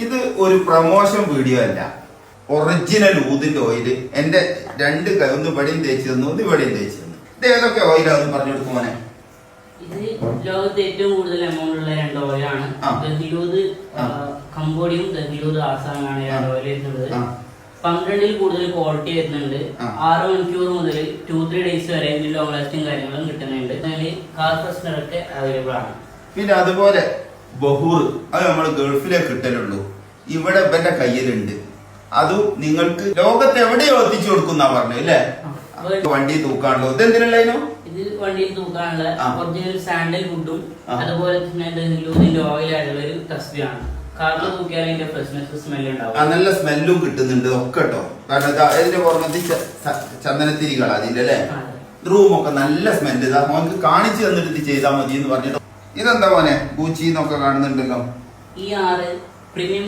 ഇത് ഒരു promotion video അല്ല, ഒറിജിനൽ ഊതിന്റെ ഓയില്. എന്റെ രണ്ട് കൈ ഒന്ന് ഇവിടെയും തേച്ച് തന്നു, ഒന്ന് ഇവിടെയും തേച്ച് തന്നു. ഇത് ഏതൊക്കെ ഓയിലാന്ന് പറഞ്ഞു കൊടുക്കുമോനെ? ഇത് ലോകത്ത് ഏറ്റവും കൂടുതൽ എമൗണ്ട് ഉള്ള രണ്ട് ഓയിലാണ്. ദഹിലൂത് കംബോഡിയും ദഹിലൂത് ആസാമാണ് രണ്ട് ഓയിൽ വരുന്നത്. 12 കൂടുതൽ ക്വാളിറ്റി വരുന്നുണ്ട്. 6 മണിക്കൂർ മുതൽ 2-3 ഡേയ്സ് വരെ ഇതിൽ ലോങ് ലാസ്റ്റിംഗ് കാര്യങ്ങളും കിട്ടുന്നുണ്ട്. കാർ ഫ്രഷ്നർ ഒക്കെ അവൈലബിൾ ആണ്. പിന്നെ അതുപോലെ ബഹൂർ, അത് നമ്മൾ ഗൾഫിലേക്ക് കിട്ടലുള്ളൂ. ഇവിടെ ഇവന്റെ കയ്യിലുണ്ട്. അതും നിങ്ങൾക്ക് ലോകത്ത് എവിടെയോ എത്തിച്ചു കൊടുക്കുന്ന പറഞ്ഞു അല്ലേ? വണ്ടി തൂക്കാണല്ലോ. ഇത് എന്തിനുള്ളതിനോ? ഇത് വണ്ടിയിൽ തൂക്കാനുള്ള ഒറിജിനൽ സാൻഡൽ വുഡും അതുപോലെ തന്നെ ദഹിലൂതിന്റെ ഓയിൽ ആയിട്ടുള്ള ഒരു തസ്ബിയാണ്. കാറിൽ തൂക്കിയാൽ അതിന്റെ ഫ്രഷ്നെസ് സ്മെല്ല് ഉണ്ടാവും. നല്ല സ്മെല്ലും കിട്ടുന്നുണ്ട് ഒക്കെ കേട്ടോ. കാരണം ഇതിന്റെ പുറമെ ചന്ദനത്തിരികളാ അതിന്റെ അല്ലേ? റൂമൊക്കെ നല്ല സ്മെല്ല്. ഇതാ മോനക്ക് കാണിച്ചു തന്നിട്ട് ഇത് ചെയ്താൽ മതി എന്ന് പറഞ്ഞിട്ട്. ഇതെന്താ മോനെ ഗൂച്ചി എന്നൊക്കെ കാണുന്നുണ്ടല്ലോ. ഈ 6 പ്രീമിയം